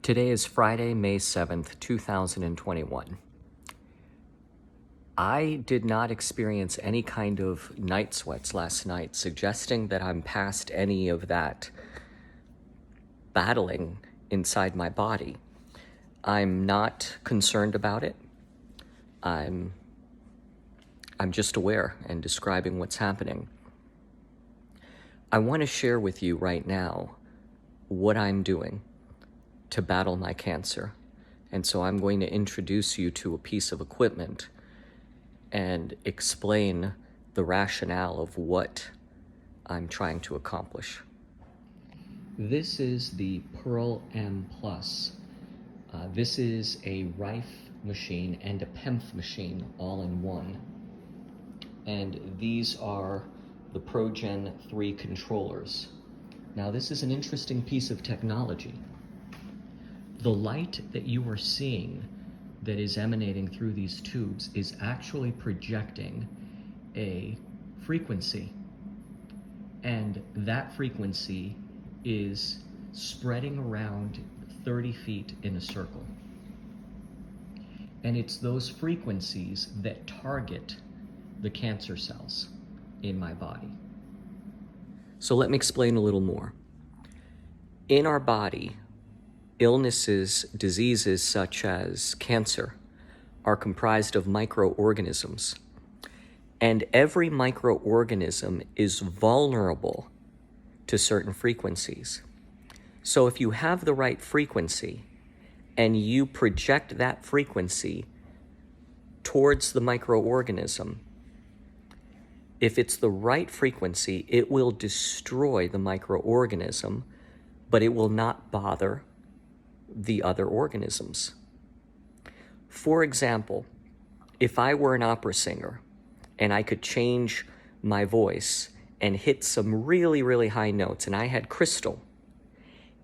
Today is Friday, May 7th, 2021. I did not experience any kind of night sweats last night, suggesting that I'm past any of that battling inside my body. I'm not concerned about it. I'm just aware and describing what's happening. I want to share with you right now what I'm doing to battle my cancer. And so I'm going to introduce you to a piece of equipment and explain the rationale of what I'm trying to accomplish. This is the Pearl M Plus. This is a Rife machine and a PEMF machine all in one. And these are the ProGen 3 controllers. Now this is an interesting piece of technology. The light that you are seeing that is emanating through these tubes is actually projecting a frequency. And that frequency is spreading around 30 feet in a circle. And it's those frequencies that target the cancer cells in my body. So let me explain a little more. In our body, illnesses, diseases such as cancer are comprised of microorganisms. And every microorganism is vulnerable to certain frequencies. So if you have the right frequency and you project that frequency towards the microorganism, if it's the right frequency, it will destroy the microorganism, but it will not bother the other organisms. For example, if I were an opera singer and I could change my voice and hit some really, really high notes, and I had crystal,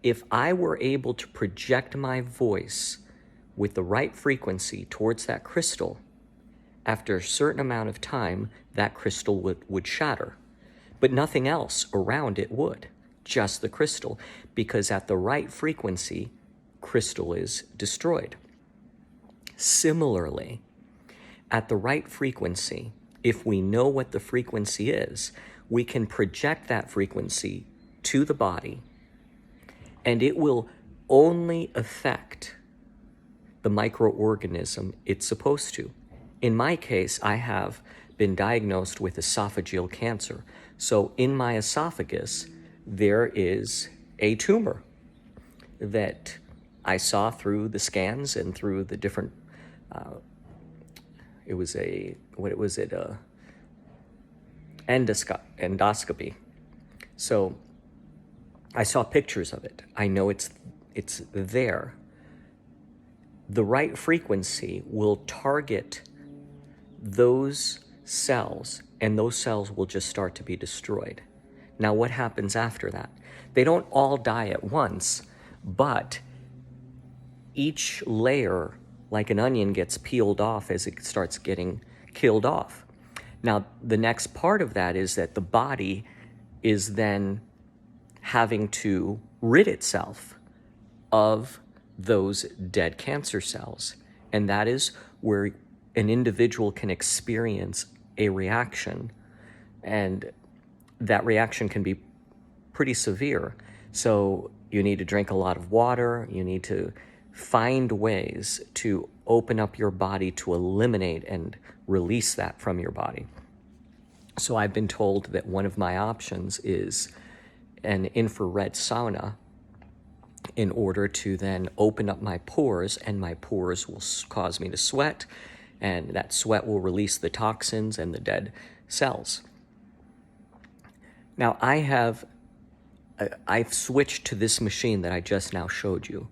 if I were able to project my voice with the right frequency towards that crystal, after a certain amount of time, that crystal would shatter. But nothing else around it would, just the crystal, because at the right frequency, crystal is destroyed. Similarly, at the right frequency, if we know what the frequency is, we can project that frequency to the body, and it will only affect the microorganism it's supposed to. In my case, I have been diagnosed with esophageal cancer. So in my esophagus, there is a tumor that I saw through the scans and through the different, endoscopy. So I saw pictures of it. I know it's there. The right frequency will target those cells, and those cells will just start to be destroyed. Now, what happens after that? They don't all die at once, but each layer, like an onion, gets peeled off as it starts getting killed off. Now, the next part of that is that the body is then having to rid itself of those dead cancer cells. And that is where an individual can experience a reaction, and that reaction can be pretty severe. So you need to drink a lot of water. You need to find ways to open up your body to eliminate and release that from your body. So I've been told that one of my options is an infrared sauna in order to then open up my pores, and my pores will cause me to sweat, and that sweat will release the toxins and the dead cells. Now, I've switched to this machine that I just now showed you.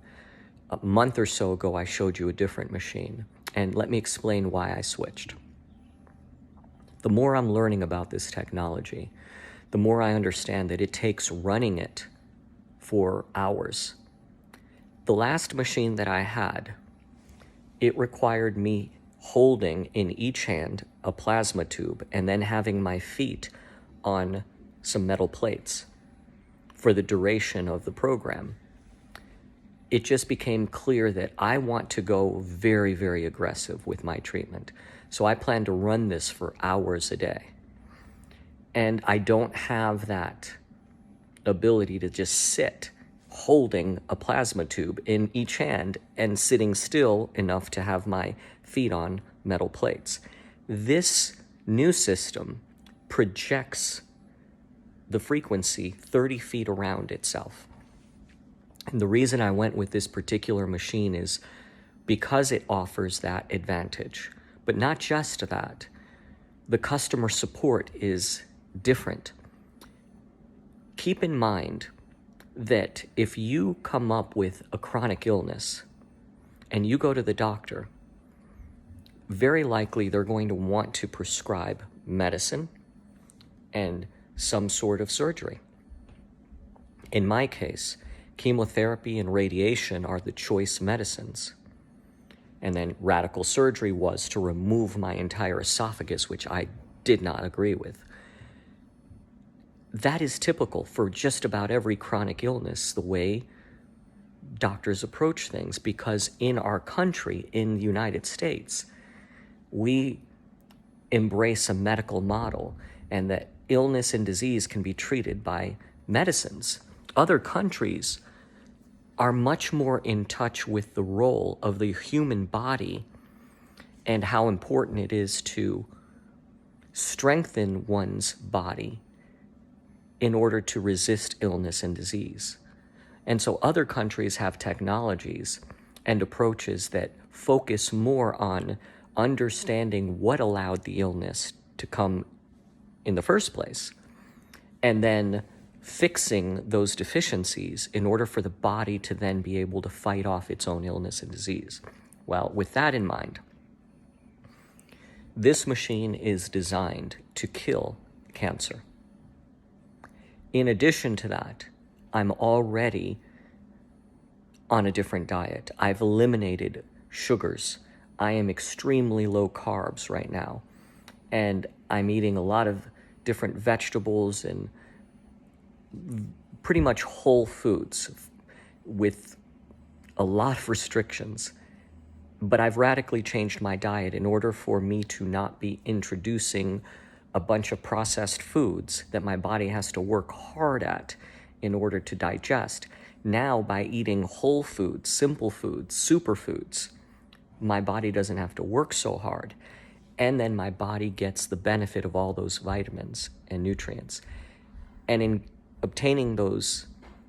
A month or so ago, I showed you a different machine, and let me explain why I switched. The more I'm learning about this technology, the more I understand that it takes running it for hours. The last machine that I had, it required me holding in each hand a plasma tube and then having my feet on some metal plates for the duration of the program. it just became clear that I want to go very, very aggressive with my treatment. So I plan to run this for hours a day. And I don't have that ability to just sit holding a plasma tube in each hand and sitting still enough to have my feet on metal plates. This new system projects the frequency 30 feet around itself. And the reason I went with this particular machine is because it offers that advantage. But not just that, the customer support is different. Keep in mind that if you come up with a chronic illness and you go to the doctor, very likely they're going to want to prescribe medicine and some sort of surgery. In my case, chemotherapy and radiation are the choice medicines. And then radical surgery was to remove my entire esophagus, which I did not agree with. That is typical for just about every chronic illness, the way doctors approach things, because in our country, in the United States, we embrace a medical model and that illness and disease can be treated by medicines. Other countries are much more in touch with the role of the human body and how important it is to strengthen one's body in order to resist illness and disease. And so other countries have technologies and approaches that focus more on understanding what allowed the illness to come in the first place, and then fixing those deficiencies in order for the body to then be able to fight off its own illness and disease. Well, with that in mind, this machine is designed to kill cancer. In addition to that, I'm already on a different diet. I've eliminated sugars. I am extremely low carbs right now. And I'm eating a lot of different vegetables and pretty much whole foods with a lot of restrictions. But I've radically changed my diet in order for me to not be introducing a bunch of processed foods that my body has to work hard at in order to digest. Now, by eating whole foods, simple foods, superfoods, my body doesn't have to work so hard. And then my body gets the benefit of all those vitamins and nutrients. And in obtaining those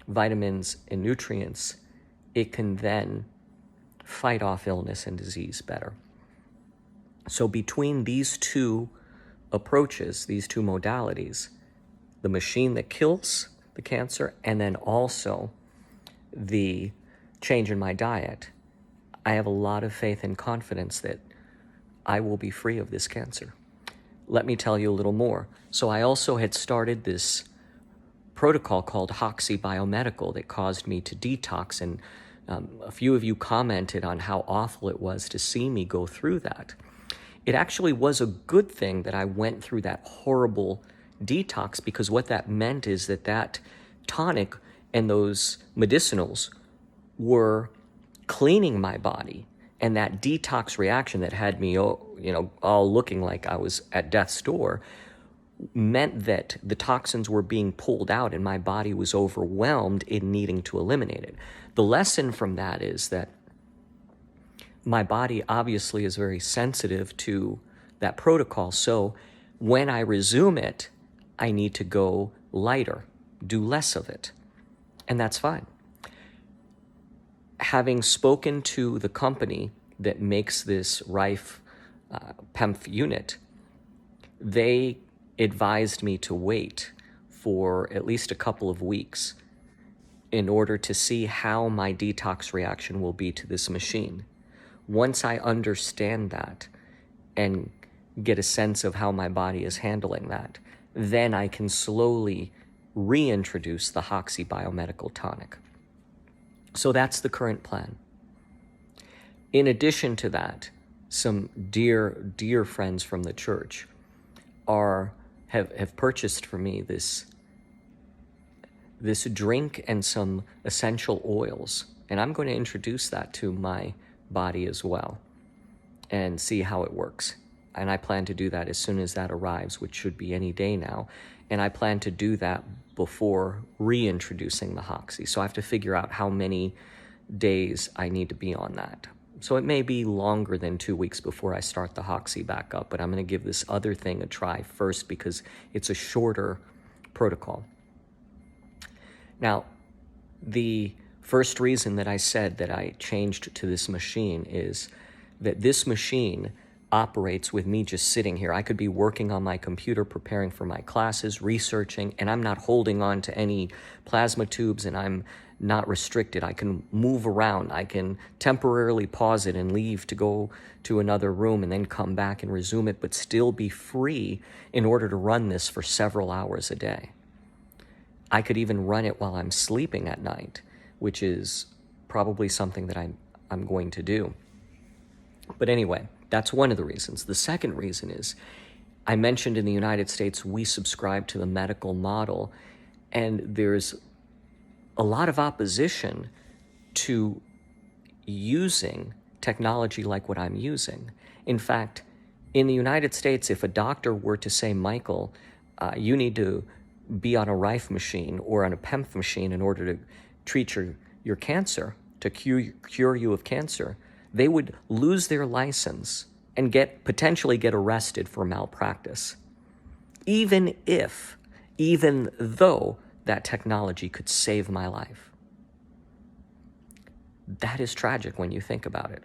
vitamins and nutrients, it can then fight off illness and disease better. So between these two approaches, these two modalities, the machine that kills the cancer and then also the change in my diet, I have a lot of faith and confidence that I will be free of this cancer. Let me tell you a little more. So I also had started this protocol called Hoxsey Biomedical that caused me to detox, and a few of you commented on how awful it was to see me go through that. It actually was a good thing that I went through that horrible detox, because what that meant is that that tonic and those medicinals were cleaning my body, and that detox reaction that had me, all looking like I was at death's door meant that the toxins were being pulled out and my body was overwhelmed in needing to eliminate it. The lesson from that is that my body obviously is very sensitive to that protocol. So when I resume it, I need to go lighter, do less of it. And that's fine. Having spoken to the company that makes this Rife PEMF unit, they advised me to wait for at least a couple of weeks in order to see how my detox reaction will be to this machine. Once I understand that and get a sense of how my body is handling that, then I can slowly reintroduce the Hoxsey Biomedical tonic. So that's the current plan. In addition to that, some dear friends from the church have purchased for me this drink and some essential oils And I'm going to introduce that to my body as well and see how it works. And I plan to do that as soon as that arrives, which should be any day now. And I plan to do that before reintroducing the Hoxie. So I have to figure out how many days I need to be on that. So it may be longer than 2 weeks before I start the Hoxie back up, but I'm going to give this other thing a try first because it's a shorter protocol. Now, the first reason that I said that I changed to this machine is that this machine operates with me just sitting here. I could be working on my computer, preparing for my classes, researching, and I'm not holding on to any plasma tubes, and I'm not restricted. I can move around. I can temporarily pause it and leave to go to another room and then come back and resume it, but still be free in order to run this for several hours a day. I could even run it while I'm sleeping at night, which is probably something that I'm going to do. But anyway, that's one of the reasons. The second reason is, I mentioned in the United States, we subscribe to the medical model, and there's a lot of opposition to using technology like what I'm using. In fact, in the United States, if a doctor were to say, Michael, you need to be on a Rife machine or on a PEMF machine in order to treat your cancer, to cure you of cancer, they would lose their license and potentially get arrested for malpractice, even though that technology could save my life. That is tragic when you think about it.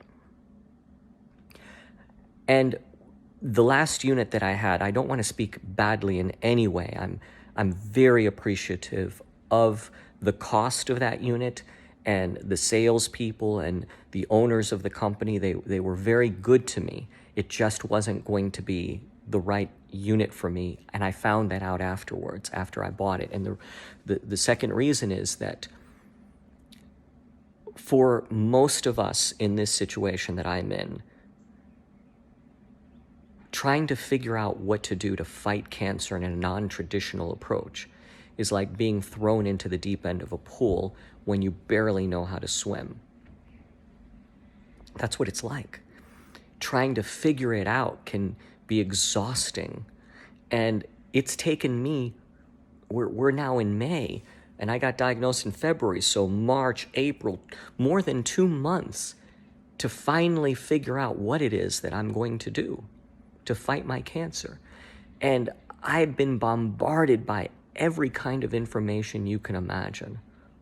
And the last unit that I had, I don't want to speak badly in any way. I'm very appreciative of the cost of that unit, and the salespeople and the owners of the company. They were very good to me. It just wasn't going to be the right unit for me, and I found that out afterwards, after I bought it. And the second reason is that for most of us in this situation that I'm in, trying to figure out what to do to fight cancer in a non-traditional approach is like being thrown into the deep end of a pool when you barely know how to swim. That's what it's like. Trying to figure it out can be exhausting. And it's taken me, we're now in May, and I got diagnosed in February, so March, April, more than 2 months to finally figure out what it is that I'm going to do to fight my cancer. And I've been bombarded by every kind of information you can imagine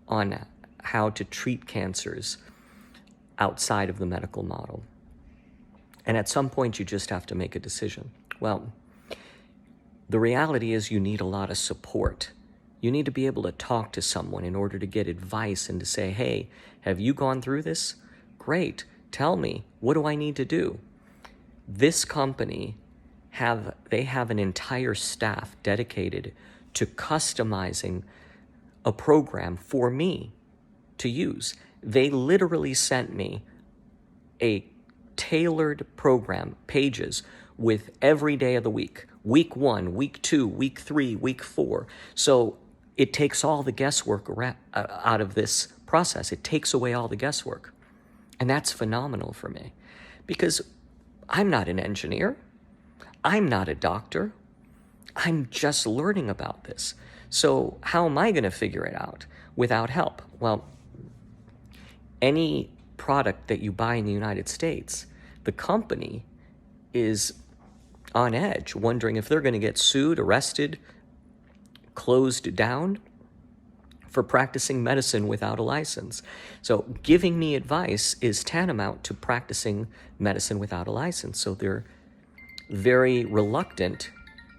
on how to treat cancers outside of the medical model. And at some point, you just have to make a decision. Well, the reality is you need a lot of support. You need to be able to talk to someone in order to get advice and to say, hey, have you gone through this? Great. Tell me, what do I need to do? This company have an entire staff dedicated to customizing a program for me to use. They literally sent me a tailored program, pages, with every day of the week. Week 1, week 2, week 3, week 4. So it takes all the guesswork out of this process. It takes away all the guesswork. And that's phenomenal for me, because I'm not an engineer. I'm not a doctor. I'm just learning about this. So how am I going to figure it out without help? Well, any product that you buy in the United States, the company is on edge, wondering if they're going to get sued, arrested, closed down for practicing medicine without a license. So giving me advice is tantamount to practicing medicine without a license. So they're very reluctant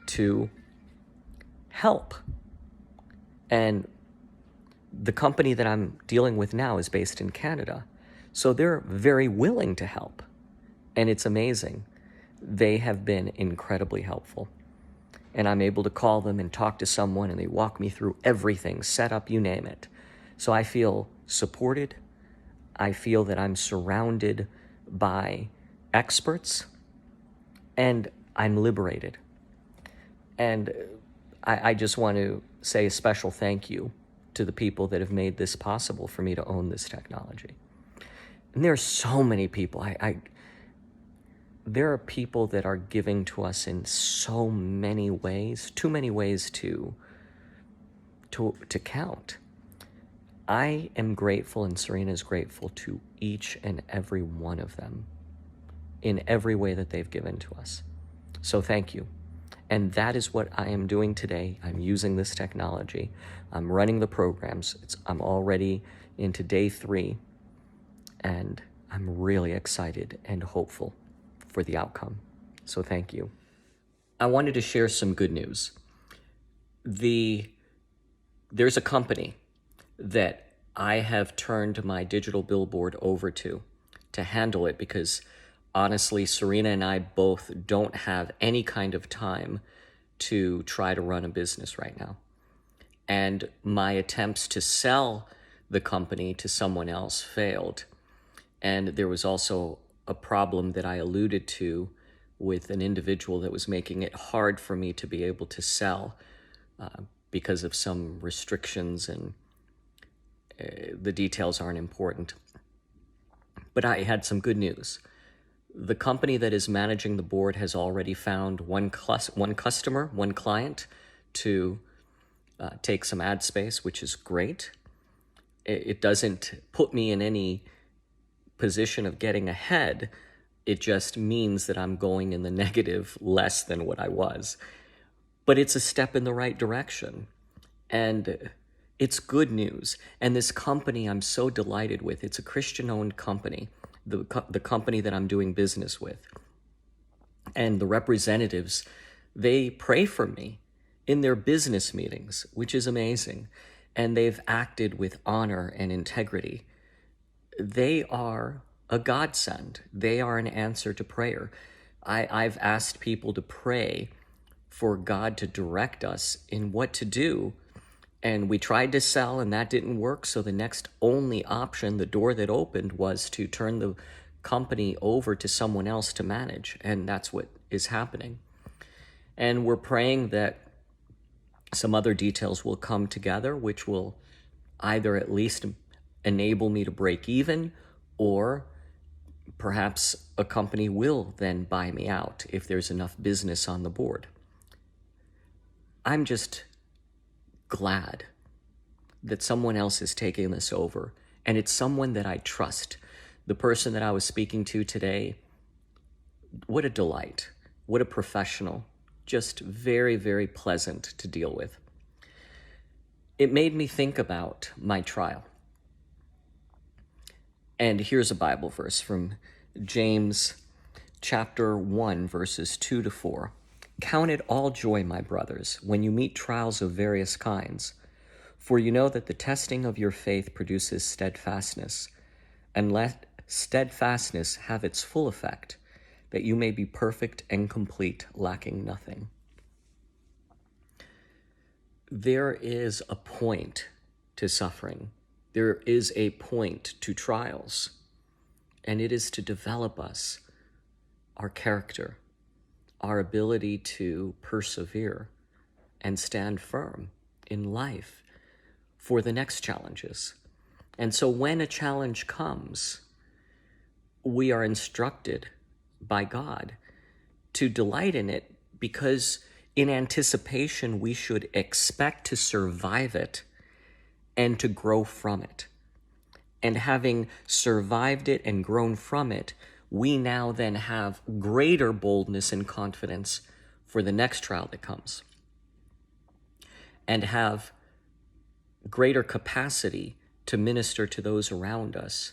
to help. And the company that I'm dealing with now is based in Canada. So they're very willing to help. And it's amazing. They have been incredibly helpful. And I'm able to call them and talk to someone, and they walk me through everything, set up, you name it. So I feel supported. I feel that I'm surrounded by experts, and I'm liberated. And I just want to say a special thank you to the people that have made this possible for me to own this technology. And there are so many people. There are people that are giving to us in so many ways, too many ways to count. I am grateful, and Serena is grateful to each and every one of them in every way that they've given to us. So thank you. And that is what I am doing today. I'm using this technology. I'm running the programs. I'm already into day 3, and I'm really excited and hopeful for the outcome. So thank you. I wanted to share some good news. There's a company that I have turned my digital billboard over to handle it, because honestly, Serena and I both don't have any kind of time to try to run a business right now. And my attempts to sell the company to someone else failed. And there was also a problem that I alluded to with an individual that was making it hard for me to be able to sell because of some restrictions, and the details aren't important. But I had some good news. The company that is managing the board has already found one customer, one client to take some ad space, which is great. It doesn't put me in any position of getting ahead. It just means that I'm going in the negative less than what I was. But it's a step in the right direction. And it's good news. And this company I'm so delighted with. It's a Christian-owned company, the company that I'm doing business with. And the representatives, they pray for me in their business meetings, which is amazing. And they've acted with honor and integrity. They are a godsend. They are an answer to prayer. I've asked people to pray for God to direct us in what to do. And we tried to sell, and that didn't work. So the next only option, the door that opened, was to turn the company over to someone else to manage. And that's what is happening. And we're praying that some other details will come together, which will either at least enable me to break even, or perhaps a company will then buy me out if there's enough business on the board. I'm just glad that someone else is taking this over, and it's someone that I trust. The person that I was speaking to today, what a delight, what a professional, just very, very pleasant to deal with. It made me think about my trial. And here's a Bible verse from James chapter 1, verses 2-4. Count it all joy, my brothers, when you meet trials of various kinds, for you know that the testing of your faith produces steadfastness, and let steadfastness have its full effect, that you may be perfect and complete, lacking nothing. There is a point to suffering. There is a point to trials, and it is to develop us, our character, our ability to persevere and stand firm in life for the next challenges. And so when a challenge comes, we are instructed by God to delight in it, because in anticipation we should expect to survive it and to grow from it. And having survived it and grown from it, we now then have greater boldness and confidence for the next trial that comes, and have greater capacity to minister to those around us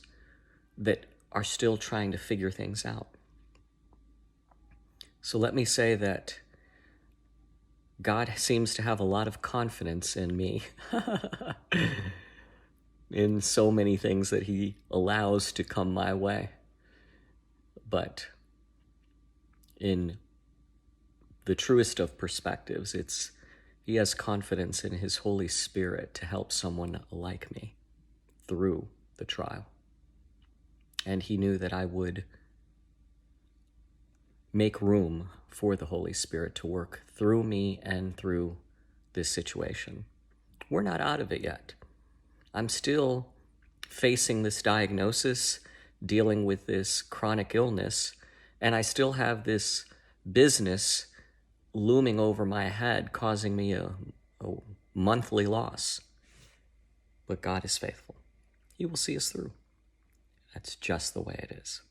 that are still trying to figure things out. So let me say that God seems to have a lot of confidence in me in so many things that he allows to come my way. But in the truest of perspectives, he has confidence in his Holy Spirit to help someone like me through the trial. And he knew that I would make room for the Holy Spirit to work through me and through this situation. We're not out of it yet. I'm still facing this diagnosis, dealing with this chronic illness, and I still have this business looming over my head, causing me a monthly loss. But God is faithful. He will see us through. That's just the way it is.